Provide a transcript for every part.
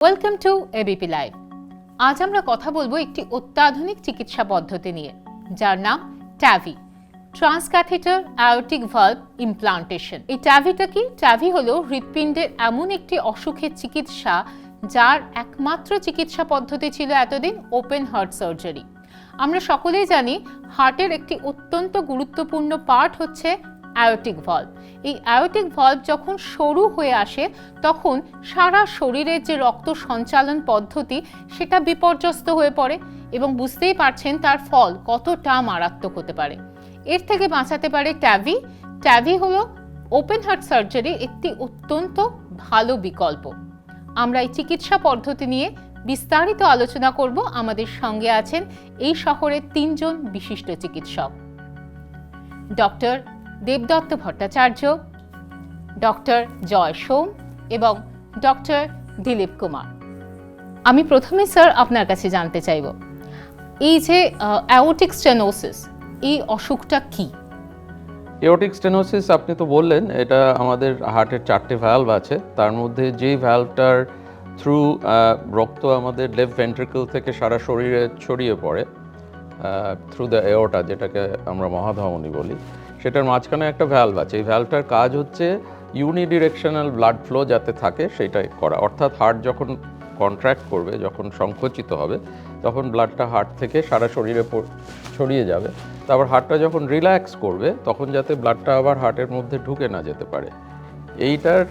Welcome to ABP live. আজ আমরা কথা বলবো একটি অত্যাধুনিক চিকিৎসা পদ্ধতি নিয়ে, যার নাম ট্যাভি, ট্রান্সক্যাথেটার অ্যাওর্টিক ভালভ ইমপ্লান্টেশন। এই ট্যাভিটা কি? ট্যাভি হলো হৃৎপিণ্ডের এমন একটি অসুখের চিকিৎসা যার একমাত্র চিকিৎসা পদ্ধতি ছিল এতদিন ওপেন হার্ট সার্জারি। আমরা সকলেই জানি হার্টের একটি অত্যন্ত গুরুত্বপূর্ণ পার্ট হচ্ছে অ্যাওর্টিক ভালভ। এই অ্যাওর্টিক ভালভ যখন সরু হয়ে আসে তখন সারা শরীরের যে রক্ত সঞ্চালন পদ্ধতি সেটা বিপর্যস্ত হয়ে পড়ে এবং বুঝতেই পারছেন তার ফল কতটা মারাত্মক হতে পারে। এর থেকে বাঁচাতে পারে ট্যাভি। ট্যাভি হলো ওপেন হার্ট সার্জারির একটি অত্যন্ত ভালো বিকল্প। আমরা এই চিকিৎসা পদ্ধতি নিয়ে বিস্তারিত আলোচনা করব। আমাদের সঙ্গে আছেন এই শহরের 3 জন বিশিষ্ট চিকিৎসক: ডক্টর দেবদত্ত ভট্টাচার্য, ডক্টর জয় সোম এবং ডক্টর দিলীপ কুমার। আমি প্রথমে স্যার আপনার কাছে জানতে চাইব, এই যে অ্যাওর্টিক স্টেনোসিস, এই অসুখটা কি? এওর্টিক স্টেনোসিস আপনি তো বললেন, এটা আমাদের হার্টের 4টে ভ্যালভ আছে। তার মধ্যে যেই ভ্যালভটার থ্রু রক্ত আমাদের লেফট ভেন্ট্রিকল থেকে সারা শরীরে ছড়িয়ে পড়ে থ্রু দ্য এওর্টা, যেটাকে আমরা মহাধমনী বলি, সেটার মাঝখানে একটা ভ্যালভ আছে। এই ভ্যালভটার কাজ হচ্ছে ইউনিডিরেকশনাল ব্লাড ফ্লো যাতে থাকে সেটাই করা। অর্থাৎ হার্ট যখন কন্ট্র্যাক্ট করবে, যখন সংকুচিত হবে, তখন ব্লাডটা হার্ট থেকে সারা শরীরে ছড়িয়ে যাবে। তারপর হার্টটা যখন রিল্যাক্স করবে তখন যাতে ব্লাডটা আবার হার্টের মধ্যে ঢুকে না যেতে পারে। এইটার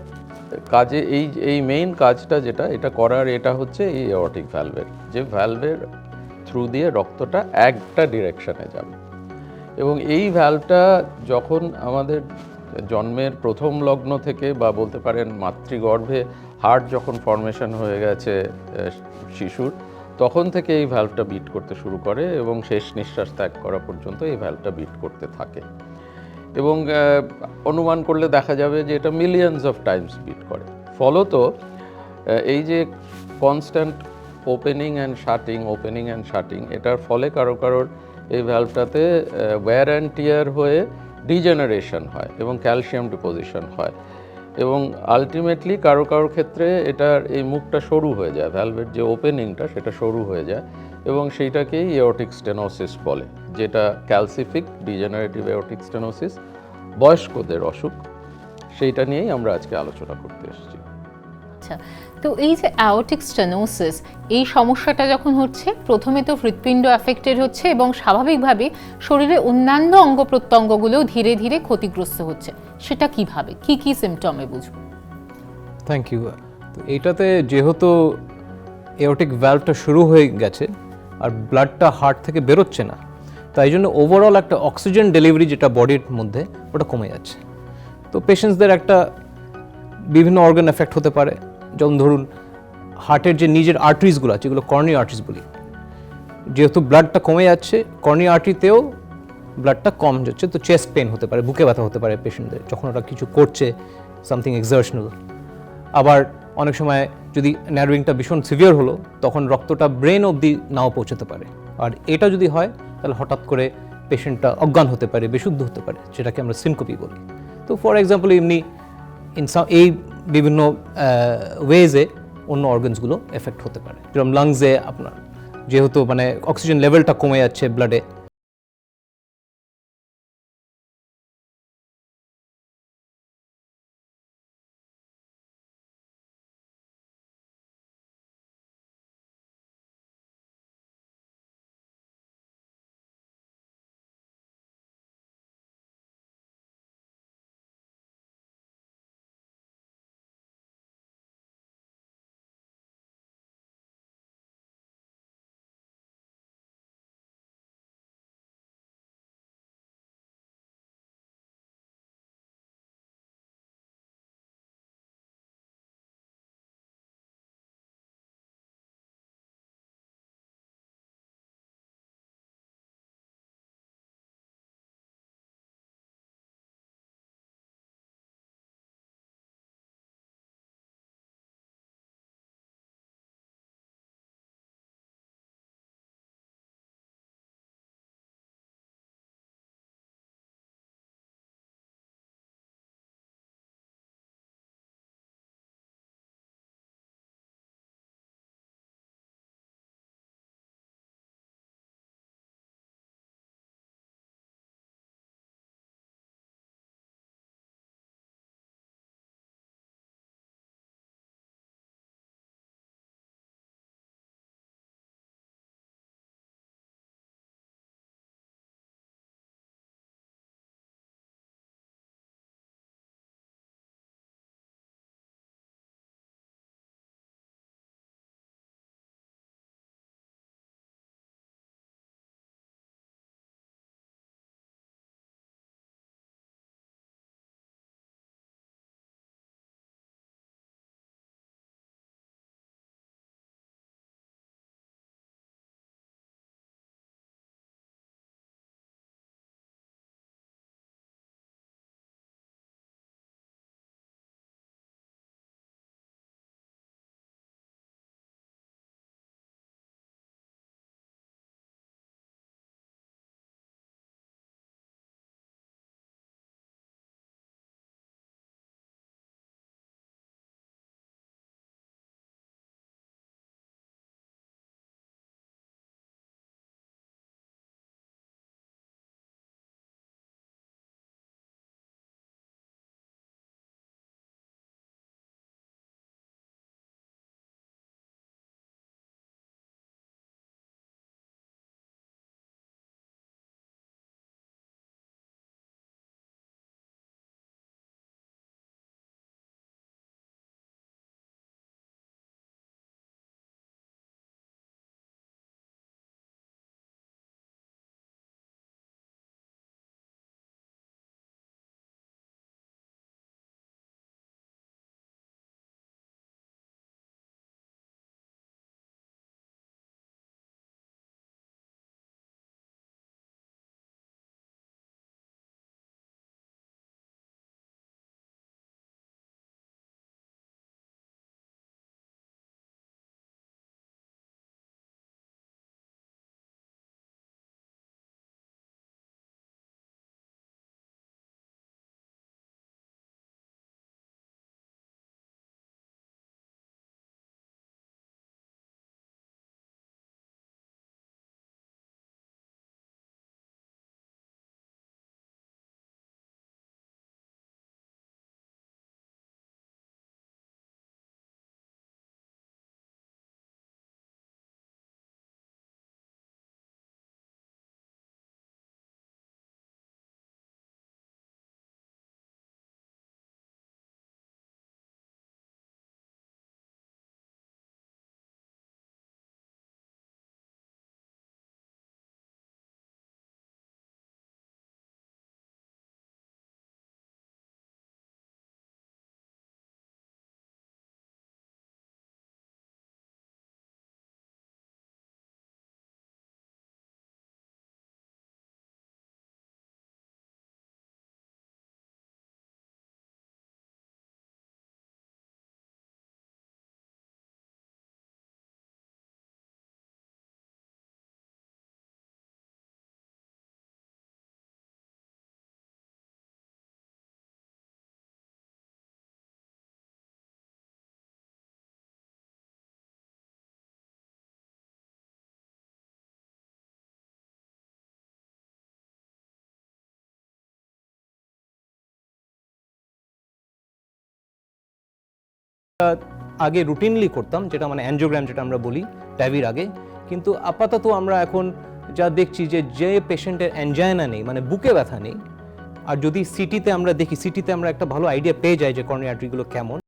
কাজে এই মেইন কাজটা যেটা এটা করার, এটা হচ্ছে এই এওর্টিক ভ্যালভের, যে ভ্যালভের থ্রু দিয়ে রক্তটা একটা ডিরেকশনে যাবে। এবং এই ভ্যালভটা যখন আমাদের জন্মের প্রথম লগ্ন থেকে, বা বলতে পারেন মাতৃগর্ভে হার্ট যখন ফর্মেশন হয়ে গেছে শিশুর, তখন থেকে এই ভ্যালভটা বিট করতে শুরু করে এবং শেষ নিঃশ্বাস ত্যাগ করা পর্যন্ত এই ভ্যালভটা বিট করতে থাকে। এবং অনুমান করলে দেখা যাবে যে এটা মিলিয়নস অফ টাইমস বিট করে। ফলত এই যে কনস্ট্যান্ট ওপেনিং অ্যান্ড শাটিং, এটার ফলে কারোর এই ভ্যালভটাতে ওয়্যার অ্যান্ড টিয়ার হয়ে ডিজেনারেশন হয় এবং ক্যালসিয়াম ডিপোজিশন হয়, এবং আলটিমেটলি কারোর ক্ষেত্রে এটার এই মুখটা সরু হয়ে যায়, ভ্যালভের যে ওপেনিংটা সেটা সরু হয়ে যায়, এবং সেইটাকেই এওর্টিক স্টেনোসিস বলে, যেটা ক্যালসিফিক ডিজেনারেটিভ এওর্টিক স্টেনোসিস, বয়স্কদের অসুখ। সেইটা নিয়েই আমরা আজকে আলোচনা করতে এসেছি। আচ্ছা, তো এই যে অ্যাওর্টিক স্টেনোসিস, এই সমস্যাটা যখন হচ্ছে, প্রথমে তো হৃৎপিণ্ড অ্যাফেক্টেড হচ্ছে এবং স্বাভাবিকভাবে শরীরের অন্যান্য অঙ্গ প্রত্যঙ্গগুলোও ধীরে ধীরে ক্ষতিগ্রস্ত হচ্ছে। সেটা কিভাবে, কি কি সিমটমে বুঝবো? Thank you. তো এইটাতে যেহেতু এওর্টিক ভ্যালভটা শুরু হয়ে গেছে আর ব্লাডটা হার্ট থেকে বেরোচ্ছে না, তাই জন্য ওভারঅল একটা অক্সিজেন ডেলিভারি যেটা বডির মধ্যে, ওটা কমে যাচ্ছে। তো পেশেন্টসদের একটা বিভিন্ন অর্গান এফেক্ট হতে পারে, যেমন ধরুন হার্টের যে নিজের আর্টারিজগুলো আছে, যেগুলো কর্নি আর্টারিজ বলি, যেহেতু ব্লাডটা কমে যাচ্ছে, কর্নি আর্টারিতেও ব্লাডটা কম যাচ্ছে, তো চেস্ট পেন হতে পারে, বুকে ব্যথা হতে পারে পেশেন্টদের যখন ওরা কিছু করছে, সামথিং এক্সার্শনাল। আবার অনেক সময় যদি ন্যারোয়িংটা ভীষণ সিভিয়ার হলো, তখন রক্তটা ব্রেন অবধি নাও পৌঁছাতে পারে। আর এটা যদি হয় তাহলে হঠাৎ করে পেশেন্টটা অজ্ঞান হতে পারে, বেশুদ্ধ হতে পারে, যেটাকে আমরা সিনকোপি বলি। তো ফর এক্সাম্পল এমনি এই বিভিন্ন ওয়েজে অন্য অর্গানসগুলো এফেক্ট হতে পারে, যেরকম লাংসে আপনার যেহেতু মানে অক্সিজেন লেভেলটা কমে যাচ্ছে ব্লাডে, আগে রুটিনলি করতাম, যেটা মানে অ্যানজিওগ্রাম যেটা আমরা বলি ট্যাভির আগে, কিন্তু আপাতত আমরা এখন যা দেখছি যে পেশেন্টের অ্যানজাইনা নেই, মানে বুকে ব্যথা নেই, আর যদি সিটিতে আমরা দেখি, সিটিতে আমরা একটা ভালো আইডিয়া পেয়ে যাই যে করোনারি আর্টারিগুলো কেমন।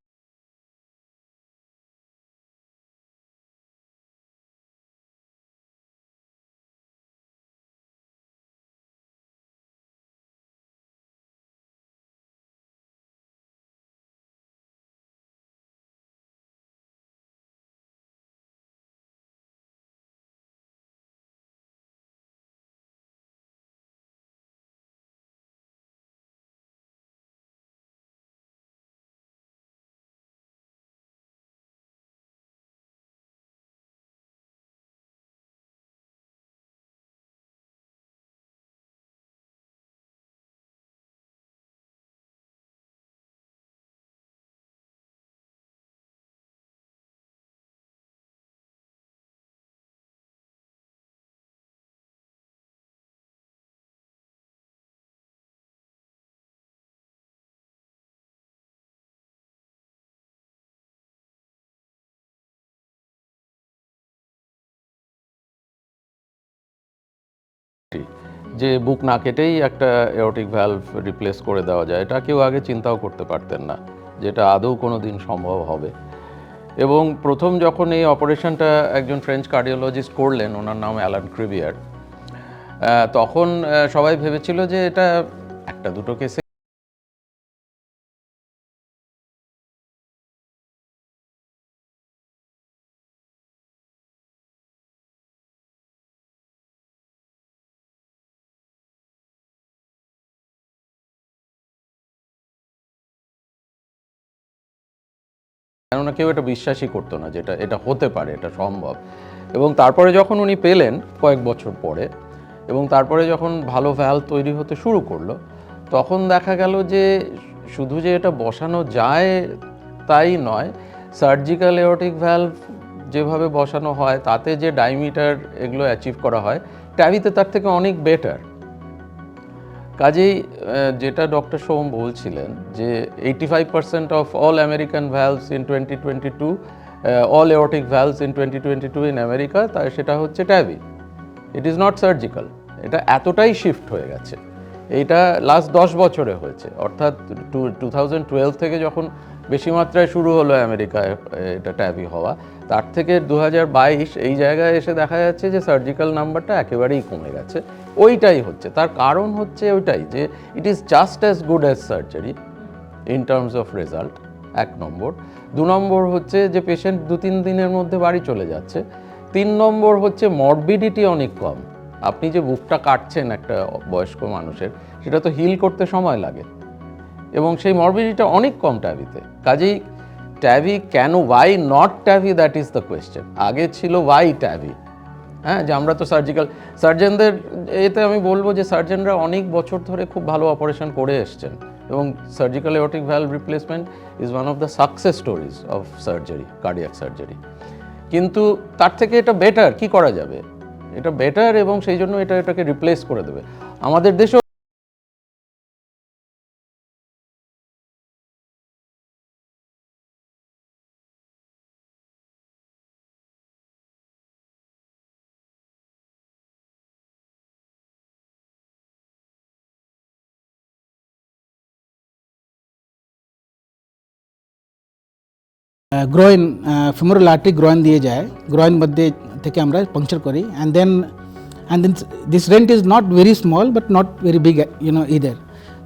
যে বুক না কেটেই একটা এওরটিক ভ্যালভ রিপ্লেস করে দেওয়া যায়, এটা কেউ আগে চিন্তাও করতে পারতেন না যেটা আদৌ কোনো দিন সম্ভব হবে। এবং প্রথম যখন এই অপারেশনটা একজন ফ্রেঞ্চ কার্ডিওলজিস্ট করলেন, ওনার নাম অ্যালান ক্রিভিয়ার, তখন সবাই ভেবেছিল যে এটা একটা দুটো কেসে কেননা কেউ এটা বিশ্বাসই করতো না যেটা এটা হতে পারে, এটা সম্ভব। এবং তারপরে যখন উনি পেলেন কয়েক বছর পরে, এবং তারপরে যখন ভালো ভ্যালভ তৈরি হতে শুরু করলো, তখন দেখা গেল যে শুধু যে এটা বসানো যায় তাই নয়, সার্জিক্যাল এওরটিক ভ্যালভ যেভাবে বসানো হয় তাতে যে ডায়ামিটার এগুলো অ্যাচিভ করা হয়, ট্যাভিতে তার থেকে অনেক বেটার। কাজেই যেটা ডক্টর সোম বলছিলেন যে 85% of all American valves in 2022, all aortic valves in 2022 in America, তাই সেটা হচ্ছে TAVI. It is not surgical. এটা এতটাই শিফট হয়ে গেছে, এইটা লাস্ট 10 বছরে হয়েছে। অর্থাৎ 2012 থেকে যখন বেশি মাত্রায় শুরু হলো আমেরিকায় এটা ট্যাভি হওয়া, তার থেকে 2022 এই জায়গায় এসে দেখা যাচ্ছে যে সার্জিক্যাল নাম্বারটা একেবারেই কমে গেছে। ওইটাই হচ্ছে, তার কারণ হচ্ছে ওইটাই যে it is just as good as surgery in terms of result, 1 নম্বর। 2 নম্বর হচ্ছে যে পেশেন্ট 2-3 দিনের মধ্যে বাড়ি চলে যাচ্ছে। 3 নম্বর হচ্ছে মরবিডিটি অনেক কম। আপনি যে বুকটা কাটছেন একটা বয়স্ক মানুষের, সেটা তো হিল করতে সময় লাগে, এবং সেই মরবিডিটিটা অনেক কম ট্যাভিতে। কাজেই ট্যাভি কেন, why not TAVI, that is the question. আগে ছিল ওয়াই ট্যাভি, হ্যাঁ, যে আমরা তো সার্জনদের এতে আমি বলবো যে সার্জনরা অনেক বছর ধরে খুব ভালো অপারেশন করে এসছেন, এবং surgical aortic valve replacement is one of the success stories of surgery, cardiac surgery. কিন্তু তার থেকে এটা বেটার, কি করা যাবে, এটা বেটার, এবং সেই জন্য এটাকে রিপ্লেস করে দেবে। আমাদের দেশেও গ্রোয়েন ফিমোরাল আর্টারি গ্রোয়েন দিয়ে যায়, গ্রোয়েন মধ্যে থেকে আমরা পাংচার করি, and then this rent is not very small but not very big either.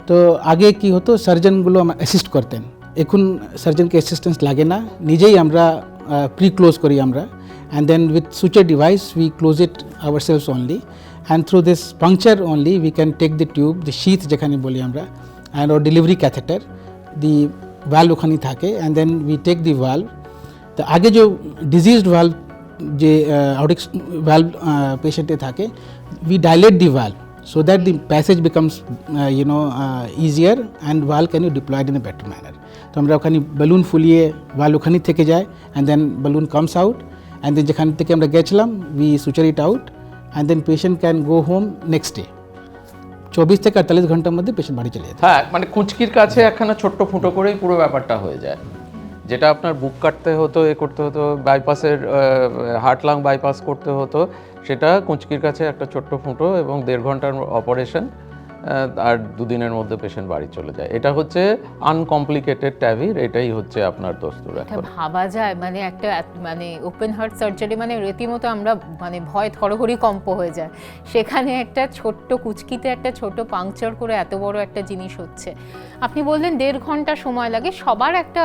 তো আগে কি হতো, সার্জনগুলো অ্যাসিস্ট করতেন, এখন সার্জনকে অ্যাসিস্ট্যান্স লাগে না, নিজেই আমরা প্রি ক্লোজ করি আমরা, and then with suture device we close it ourselves only, and through this puncture only we can take the tube, the sheath যেখানে বলি আমরা, and or delivery catheter, the valve ওখানে থাকে, and then we take the valve। তো আগে যে diseased valve যে আউটিক valve পেশেন্টে থাকে, we dilate the valve so that the passage becomes easier and valve can be deployed in a better manner. তো আমরা ওখানে বেলুন ফুলিয়ে valve ওখানে থেকে যায়, and then balloon comes out, and then যেখান থেকে আমরা গেছিলাম we suture it out, and then patient can go home next day. 24 থেকে 48 ঘন্টার মধ্যে পেশেন্ট বাড়ি চলে যেতে। হ্যাঁ, মানে কুচকির কাছে একখানা ছোট্ট ফুটো করেই পুরো ব্যাপারটা হয়ে যায়। যেটা আপনার বুক কাটতে হতো, এ করতে হতো, বাইপাসের হার্ট লাং বাইপাস করতে হতো, সেটা কুঁচকির কাছে একটা ছোট্ট ফুটো এবং 1.5 ঘন্টার অপারেশন, আর 2 দিনের মধ্যে পেশেন্ট বাড়ি চলে যায়। এটা হচ্ছে আনকমপ্লিকেটেড ট্যাভির, এটাই হচ্ছে আপনার দস্তুর এটা এখন। ভাবা যায় মানে একটা মানে ওপেন হার্ট সার্জারি মানে রীতিমতো আমরা মানে ভয় থরহরি কম্প হয়ে যায়, সেখানে একটা ছোট্ট কুচকিতে একটা ছোট পাংচার করে এত বড় একটা জিনিস হচ্ছে। আপনি বললেন 1.5 ঘন্টা সময় লাগে, সবার একটা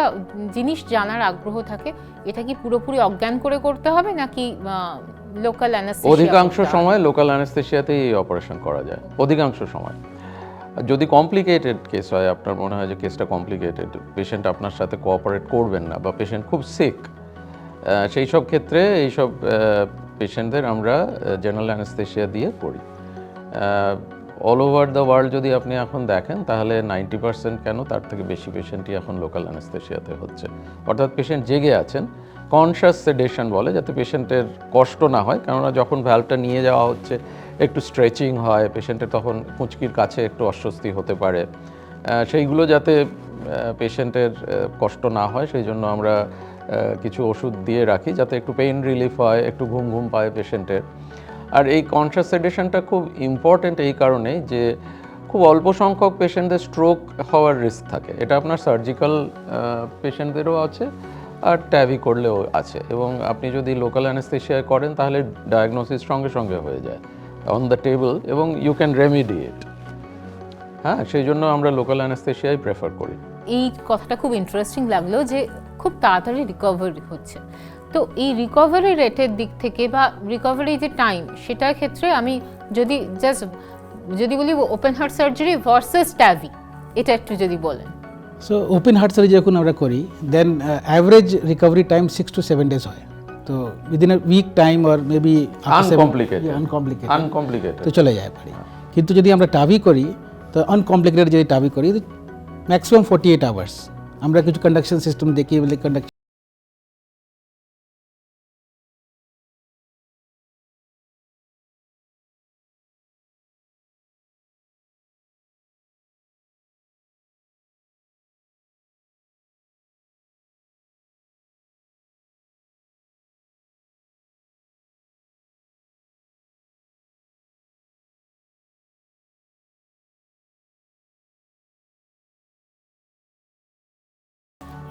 জিনিস জানার আগ্রহ থাকে, এটা কি পুরোপুরি অজ্ঞান করে করতে হবে নাকি লোকাল অ্যানেস্থেসিয়া? অধিকাংশ সময় লোকাল অ্যানেস্থেসিয়াতেই এই অপারেশন করা যায়, অধিকাংশ সময়। যদি কমপ্লিকেটেড কেস হয়, আপনার মনে হয় যে কেসটা কমপ্লিকেটেড, পেশেন্ট আপনার সাথে কোঅপারেট করবেন না বা পেশেন্ট খুব সিক, সেই সব ক্ষেত্রে এইসব পেশেন্টদের আমরা জেনারেল অ্যানেস্থেসিয়া দিয়ে করি। অল ওভার দ্য ওয়ার্ল্ড যদি আপনি এখন দেখেন, তাহলে 90% কেন তার থেকে বেশি পেশেন্টই এখন লোকাল অ্যানেস্থেসিয়াতে হচ্ছে। অর্থাৎ পেশেন্ট জেগে আছেন, কনশাস সেডেশন বলে, যাতে পেশেন্টের কষ্ট না হয়, কেননা যখন ভ্যালভটা নিয়ে যাওয়া হচ্ছে একটু স্ট্রেচিং হয়, পেশেন্টের তখন কুঁচকির কাছে একটু অস্বস্তি হতে পারে, সেইগুলো যাতে পেশেন্টের কষ্ট না হয় সেই জন্য আমরা কিছু ওষুধ দিয়ে রাখি, যাতে একটু পেইন রিলিফ হয়, একটু ঘুম ঘুম পায় পেশেন্টের। আর এই কনশাস সেডেশনটা খুব ইম্পর্ট্যান্ট এই কারণেই যে খুব অল্প সংখ্যক পেশেন্টদের স্ট্রোক হওয়ার রিস্ক থাকে। এটা আপনার সার্জিক্যাল পেশেন্টদেরও আছে আর ট্যাভি করলেও আছে, এবং আপনি যদি লোকাল অ্যানেস্থেসিয়া করেন তাহলে ডায়াগনোসিস সঙ্গে সঙ্গে হয়ে যায় অন দ্য টেবল, এবং ইউ ক্যান রেমিডিয়েট। হ্যাঁ, সেই জন্য আমরা লোকাল অ্যানেস্থেসিয়াই প্রেফার করি। এই কথাটা খুব ইন্টারেস্টিং লাগলো যে খুব তাড়াতাড়ি রিকভারি হচ্ছে। তো এই রিকভারি রেটের দিক থেকে বা রিকভারি যে টাইম, সেটার ক্ষেত্রে আমি যদি বলি ওপেন হার্ট সার্জারি ভার্সেস ট্যাভি, এটা একটু যদি বলেন। সো ওপেন হার্ট সার্জারি যখন আমরা করি, then average recovery time 6 to 7 days হয়। তো within a week time or maybe uncomplicated তো চলে যায় পারি। কিন্তু যদি আমরা টাভি করি, তো আনকমপ্লিকেটেড যদি টাভি করি, ম্যাক্সিমাম 48 আওয়ার্স। আমরা কিছু কন্ডাকশন সিস্টেম দেখি, বলে conduction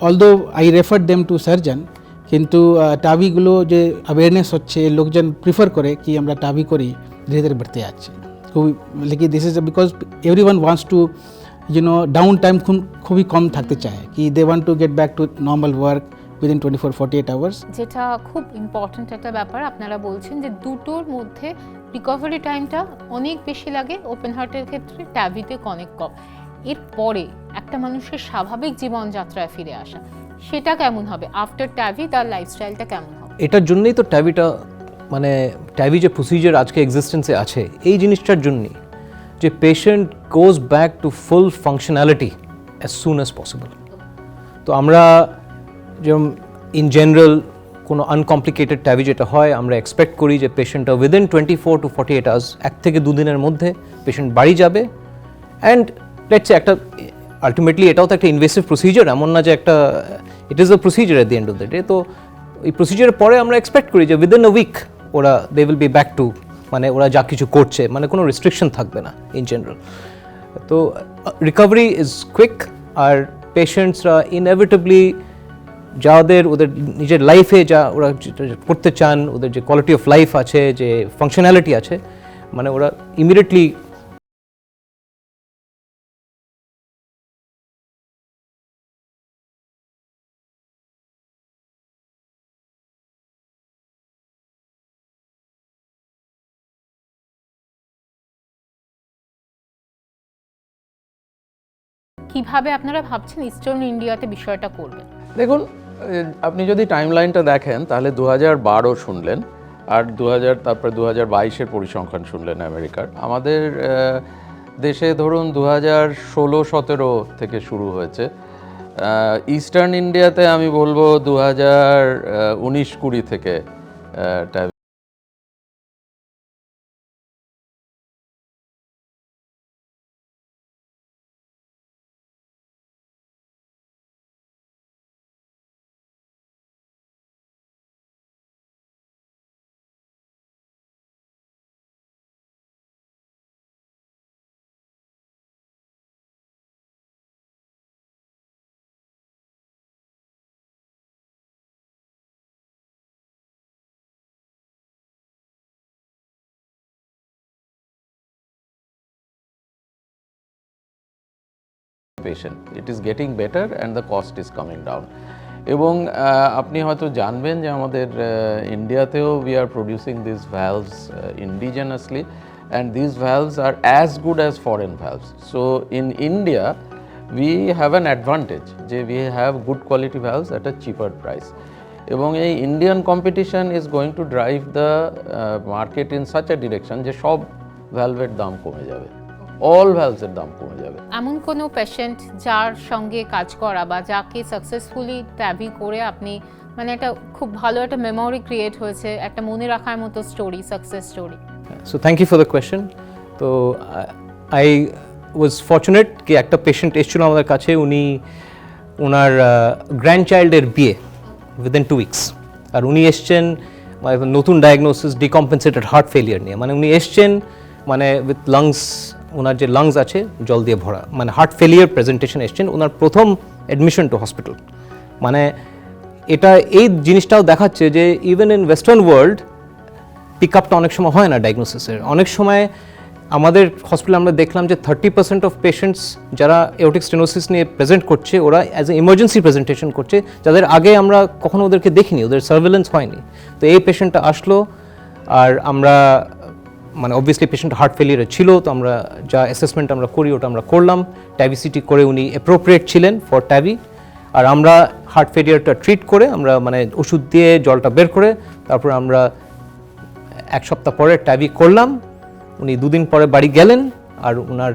although I refer them to surgeon, কিন্তু টাভিগুলো যে অ্যাওয়ারনেস হচ্ছে, লোকজন প্রিফার করে কি আমরা টাভি করি, ধীরে ধীরে বাড়তে যাচ্ছে খুবই। লেকি this is because every one wants to down time খুবই কম থাকতে চায়, কি they want to get back to normal work within 24-48 hours. যেটা খুব ইম্পর্ট্যান্ট একটা ব্যাপার, আপনারা বলছেন যে দুটোর মধ্যে রিকভারি টাইমটা অনেক বেশি লাগে, ওপেন হার্টের ক্ষেত্রে ট্যাভিতে অনেক কম। এরপরে একটা মানুষের স্বাভাবিক জীবনযাত্রায় ফিরে আসা, সেটা কেমন হবে আফটার ট্যাভি, তার লাইফস্টাইলটা কেমন হবে? এটার জন্যই তো ট্যাভিটা, মানে ট্যাভি যে প্রসিজার আজকে এক্সিস্টেন্সে আছে, এই জিনিসটার জন্যই যে patient goes back to full functionality as soon as possible. তো আমরা যেরকম ইন জেনারেল কোনো আনকমপ্লিকেটেড ট্যাভি যেটা হয়, আমরা এক্সপেক্ট করি যে পেশেন্টটা উইদিন 24 to 48 আওয়ার্স, 1 থেকে 2 দিনের মধ্যে পেশেন্ট বাড়ি যাবে। অ্যান্ড লেটস একটা আলটিমেটলি এটাও তো একটা ইনভেসিভ প্রসিজার, এমন না যে একটা, ইট is a procedure at the end of the day. তো এই প্রসিজারের পরে আমরা এক্সপেক্ট করি যে উইদিন আ উইক ওরা they will be back to, মানে ওরা যা কিছু করছে, মানে কোনো রেস্ট্রিকশন থাকবে না ইন জেনারেল। তো রিকভারি ইজ কুইক, আর পেশেন্টসরা ইনএভিটেবলি যাদের ওদের নিজের লাইফে যা ওরা করতে চান, ওদের যে কোয়ালিটি অফ লাইফ আছে, যে ফাংশনালিটি আছে, মানে ওরা ইমিডিয়েটলি কিভাবে আপনারা ভাবছেন ইস্টার্ন ইন্ডিয়াতে বিষয়টা করবেন? দেখুন, আপনি যদি টাইমলাইনটা দেখেন তাহলে 2012 শুনলেন, আর 2000, তারপরে 2022-এর পরিসংখ্যান শুনলেন আমেরিকার। আমাদের দেশে ধরুন 2016-17 থেকে শুরু হয়েছে। ইস্টার্ন ইন্ডিয়াতে আমি বলবো 2019-20 থেকে patient. It is getting better and the cost is coming down. এবং আপনি হয়তো জানবেন যে আমাদের ইন্ডিয়াতেও we are producing these valves indigenously, and these valves are as good as foreign valves. So in India we have an advantage যে we have good quality valves at a cheaper price. এবং এই Indian competition is going to drive the market in such a direction যে সব ভ্যালভের দাম কমে যাবে, all ভ্যালভসের দাম কমে যাবে। এমন কোনো পেশেন্ট যার সঙ্গে কাজ করা বা যাকে সাকসেসফুলি ট্যাভি করে আপনি মানে একটা খুব ভালো একটা মেমোরি ক্রিয়েট হয়েছে, একটা মনে রাখার মতো story, success story? So thank you for the question. তো আই ওয়াজ ফর্চুনেট কি একটা পেশেন্ট এসেছিল আমাদের কাছে, উনি ওনার গ্র্যান্ডচাইল্ডের বিয়ে উইদিন 2 weeks, আর উনি এসছেন নতুন ডায়াগনোসিস ডিকম্পেনসেটেড হার্ট ফেলিয়ার নিয়ে। মানে উনি এসছেন মানে উইথ লাংস, ওনার যে লাংস আছে জল দিয়ে ভরা, মানে হার্ট ফেলিয়ার প্রেজেন্টেশন এসছেন, ওনার প্রথম অ্যাডমিশন টু হসপিটাল। মানে এটা এই জিনিসটাও দেখাচ্ছে যে ইভেন ইন ওয়েস্টার্ন ওয়ার্ল্ড পিক আপটা অনেক সময় হয় না ডায়াগনোসিসের। অনেক সময় আমাদের হসপিটালে আমরা দেখলাম যে 30% অফ পেশেন্টস যারা এওরটিক স্টেনোসিস নিয়ে প্রেজেন্ট করছে ওরা অ্যাজ এ ইমার্জেন্সি প্রেজেন্টেশন করছে, যাদের আগে আমরা কখনো ওদেরকে দেখিনি, ওদের সার্ভেলেন্স হয়নি। তো এই পেশেন্টটা আসলো, আর আমরা মানে অবভিয়াসলি পেশেন্ট হার্ট ফেলিয়ারে ছিল, তো আমরা যা অ্যাসেসমেন্ট আমরা করি ওটা আমরা করলাম। ট্যাভিসিটি করে উনি অ্যাপ্রোপ্রিয়েট ছিলেন ফর ট্যাভি, আর আমরা হার্ট ফেলিয়ারটা ট্রিট করে আমরা মানে ওষুধ দিয়ে জলটা বের করে তারপর আমরা 1 সপ্তাহ পরে ট্যাভি করলাম। উনি 2 দিন পরে বাড়ি গেলেন আর ওনার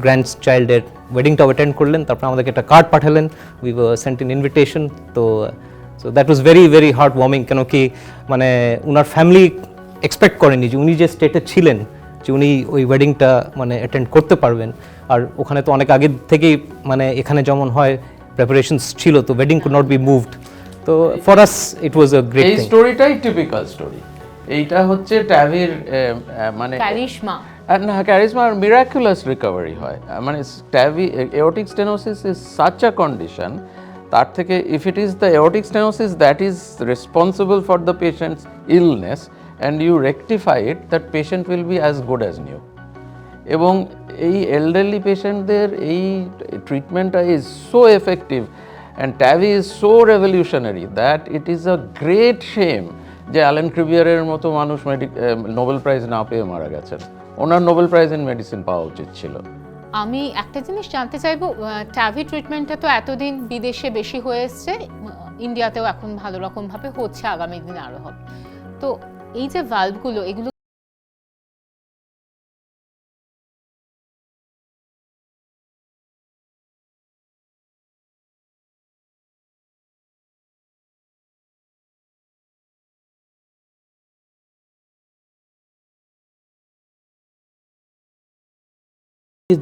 গ্র্যান্ড চাইল্ডের ওয়েডিংটাও অ্যাটেন্ড করলেন। তারপর আমাদেরকে একটা কার্ড পাঠালেন, উই সেন্ট ইন ইনভিটেশন। তো so that was very very heart warming, কেন কি মানে ওনার ফ্যামিলি এক্সপেক্ট করেনি যে উনি যে স্টেটে ছিলেন যে উনি ওই ওয়েডিংটা মানে অ্যাটেন্ড করতে পারবেন। আর ওখানে তো অনেক আগে থেকেই মানে এখানে যেমন হয় প্রিপারেশনস ছিল, তো wedding could not be moved. তো for us it was a great এই থিং। স্টোরিটাই টিপিক্যাল স্টোরি। এইটা হচ্ছে ট্যাভির মানে ক্যারিশমা, না ক্যারিশমা আর মিরাকুলাস রিকভারি হয়। মানে TAVI aortic stenosis is such a condition, তার থেকে if it is the aortic stenosis that is responsible for the patients illness and you rectify it, that patient will be as good as new. এবং এই elderly পেশেন্টদের এই ট্রিটমেন্টটা is so effective and TAVI is so revolutionary that it is a great shame যে Allen ক্রিবিয়ারের মতো মানুষ Nobel prize না পেয়ে মারা গেছেন। ওনার নোবেল প্রাইজ ইন মেডিসিন পাওয়া উচিত ছিল। আমি একটা জিনিস জানতে চাইবো, ট্যাভি ট্রিটমেন্টটা তো এতদিন বিদেশে বেশি হয়ে এসছে, ইন্ডিয়াতেও এখন ভালো রকমভাবে হচ্ছে, আগামী দিনে আরও হবে। তো এই যে ভালভগুলো, এগুলো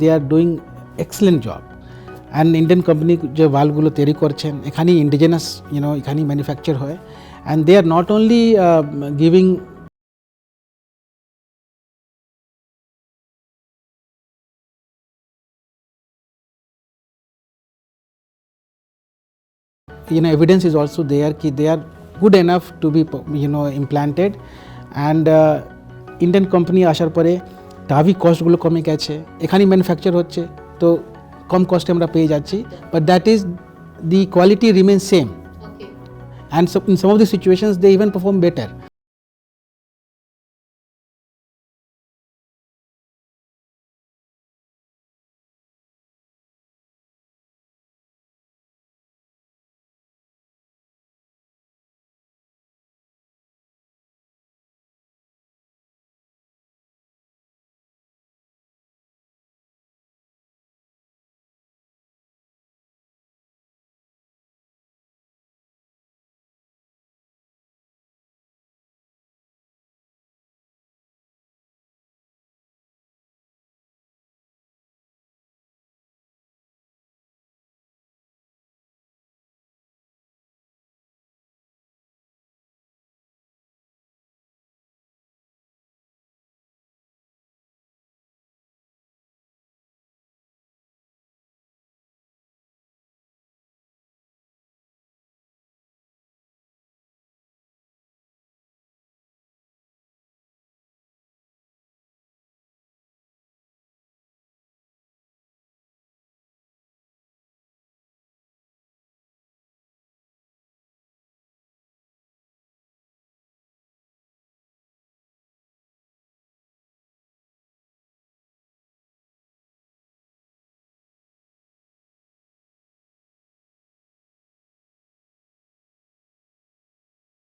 they are doing excellent job, and Indian company যে ভালভগুলো তৈরি করছেন এখানেই ইন্ডিজিনাস এখানেই ম্যানুফ্যাকচার হয়, and they are not only giving evidence is also there ki they are good enough to be implanted, and Indian company আসার পরে টাভি কস্টগুলো কমে গেছে, এখানেই ম্যানুফ্যাকচার হচ্ছে, তো কম কস্টে আমরা পেয়ে যাচ্ছি, but that is the quality remains same, and so in some of the situations they even perform better.